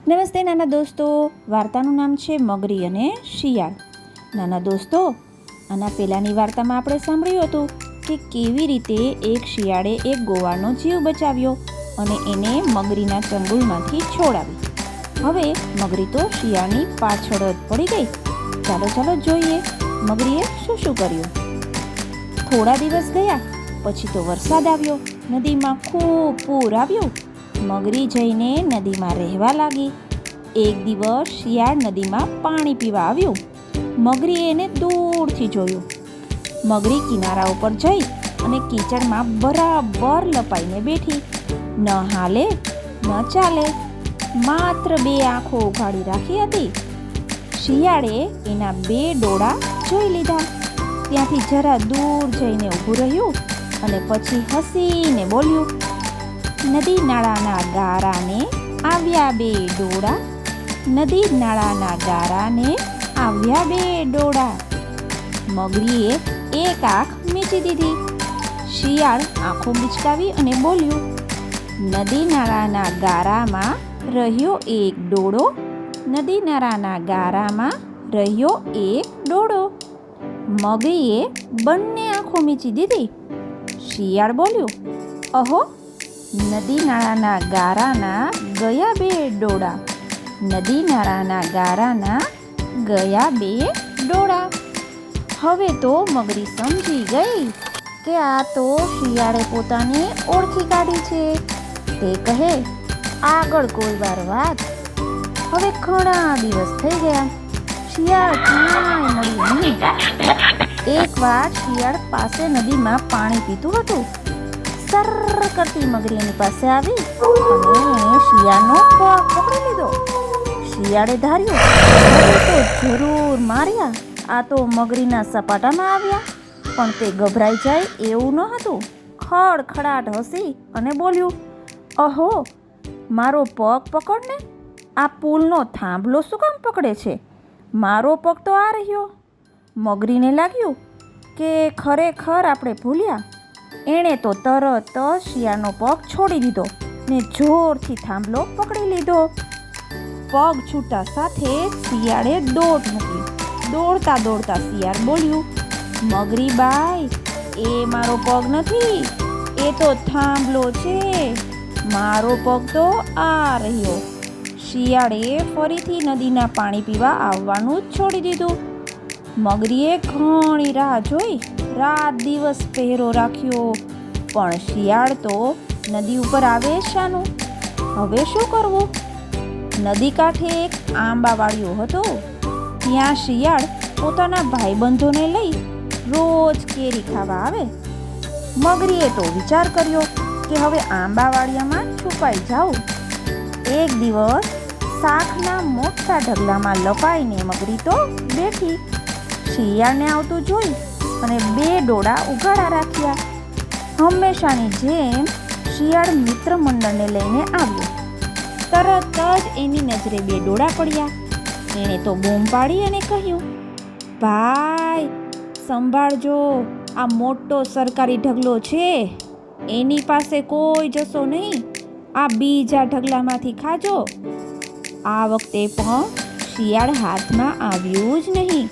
નમસ્તે નાના દોસ્તો, વાર્તાનું નામ છે મગરી અને શિયાળ. નાના દોસ્તો, આના પહેલાંની વાર્તામાં આપણે સાંભળ્યું હતું કે કેવી રીતે એક શિયાળે એક ગોવાળનો જીવ બચાવ્યો અને એને મગરીના ચંગુલમાંથી છોડાવી. હવે મગરી તો શિયાળની પાછળ જ પડી ગઈ. ચાલો જોઈએ મગરીએ શું કર્યું. થોડા દિવસ ગયા પછી તો વરસાદ આવ્યો, નદીમાં ખૂબ પૂર આવ્યું. મગરી જઈને નદીમાં રહેવા લાગી. એક દિવસ શિયાળ નદીમાં પાણી પીવા આવ્યું. મગરીએ એને દૂરથી જોયું. મગરી કિનારા ઉપર જઈ અને કીચડમાં બરાબર લપાઈને બેઠી. ન હાલે ન ચાલે, માત્ર 2 આંખો ઉઘાડી રાખી હતી. શિયાળે એના 2 ડોળા જોઈ લીધા. ત્યાંથી જરા દૂર જઈને ઊભું રહ્યું અને પછી હસીને બોલ્યું, નદી નાળાના ગારાને આવ્યા 2 ડોળા, નદી નાળાના ગારાને આવ્યા 2 ડોળા. મગરીએ એક આંખ મીચી દીધી. શિયાળ આંખો મીચકાવી અને બોલ્યું, નદી નાળાના ગારામાં રહ્યો 1 ડોળો, નદી નાળાના ગારામાં રહ્યો 1 ડોળો. મગરીએ બંને આંખો મીચી દીધી. શિયાળ બોલ્યું, અહો, નદી નાળાના ગારાના ગયા 2 ડોળા, નદી નાળાના ગારાના ગયા 2 ડોળા. હવે તો મગરી સમજી ગઈ કે આ તો શિયાળે પોતાને ઓળખી કાઢી છે. તે કહે, આગળ કોઈ વાર વાત. હવે ઘણા દિવસ થઈ ગયા, શિયાળ ક્યાંય મળ્યું નહીં. એકવાર શિયાળ પાસે નદીમાં પાણી પીતું હતું. સર કરતી મગરી એની પાસે આવી અને એણે શિયાળનો પગ પકડી લીધો. શિયાળે ધાર્યું તો જરૂર માર્યા, આ તો મગરીના સપાટામાં આવ્યા. પણ તે ગભરાઈ જાય એવું ન હતું. ખડખડાટ હસી અને બોલ્યું, અહો, મારો પગ પકડને. આ પુલનો થાંભલો શું કામ પકડે છે? મારો પગ તો આ રહ્યો. મગરીને લાગ્યું કે ખરેખર આપણે ભૂલ્યા. એણે તો તરત જ શિયાળનો પગ છોડી દીધો ને જોરથી થાંભલો પકડી લીધો. પગ છૂટા સાથે શિયાળે દોટ મૂકી. દોડતા શિયાળ બોલ્યું, મગરી બાઈ, એ મારો પગ નથી, એ તો થાંભલો છે. મારો પગ તો આ રહ્યો. શિયાળે ફરીથી નદીના પાણી પીવા આવવાનું જ છોડી દીધું. મગરીએ ઘણી રાહ જોઈ, રાત દિવસ પહેરો રાખ્યો, પણ શિયાળ તો નદી ઉપર આવે શાનું? હવે શું કરવું? નદી કાંઠે એક આંબાવાળીઓ હતો. ત્યાં શિયાળ પોતાના ભાઈબંધોને લઈ રોજ કેરી ખાવા આવે. મગરીએ તો વિચાર કર્યો કે હવે આંબાવાળિયામાં છુપાઈ જાઉં. એક દિવસ શાકના મોટા ઢગલામાં લપાઈને મગરી તો બેઠી. શિયાળને આવતું જોઈ અને 2 ડોળા ઉઘાડા રાખ્યા. હંમેશાની જેમ શિયાળ મિત્ર મંડળને લઈને આવ્યો. તરત જ એની નજરે 2 ડોળા પડ્યા. એણે તો બૂમ પાડી અને કહ્યું, ભાઈ સંભાળજો, આ મોટો સરકારી ઢગલો છે, એની પાસે કોઈ જશો નહીં. આ બીજા ઢગલામાંથી ખાજો. આ વખતે પણ શિયાળ હાથમાં આવ્યું જ નહીં.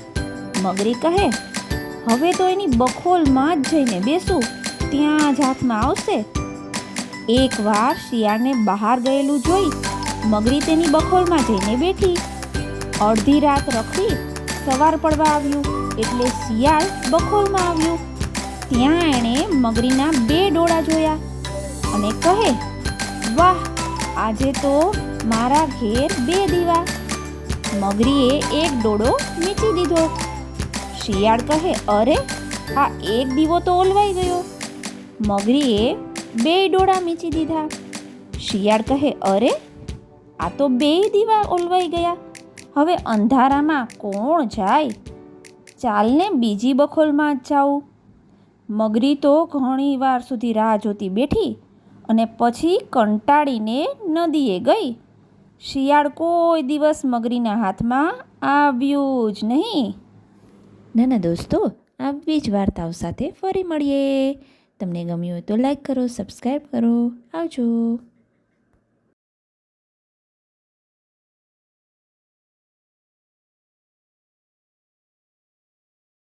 મગરી કહે, હવે તો એની બખોલમાં જ જઈને બેસું, ત્યાં જ હાથમાં આવશે. એકવાર શિયાળને બહાર ગયેલું જોઈ મગરી તેની બખોલમાં જઈને બેઠી. અડધી રાત રખડી સવાર પડવા આવ્યું એટલે શિયાળ બખોલમાં આવ્યું. ત્યાં એણે મગરીના 2 ડોળા જોયા અને કહે, વાહ, આજે તો મારા ઘેર 2 દીવા. મગરીએ 1 ડોળો મીચી દીધો. શિયાળ કહે, અરે, આ 1 દીવો તો ઓલવાઈ ગયો. મગરીએ 2 ડોળા મીચી દીધા. શિયાળ કહે, અરે, આ તો 2 દીવા ઓલવાઈ ગયા. હવે અંધારામાં કોણ જાય? ચાલને બીજી બખોલમાં જ જાઉં. મગરી તો ઘણી વાર સુધી રાહ જોતી બેઠી અને પછી કંટાળીને નદીએ ગઈ. શિયાળ કોઈ દિવસ મગરીના હાથમાં આવ્યું જ નહીં. નાના દોસ્તો, આવી જ વાર્તાઓ સાથે ફરી મળીએ. તમને ગમ્યું હોય તો લાઈક કરો, સબસ્ક્રાઈબ કરો. આવજો.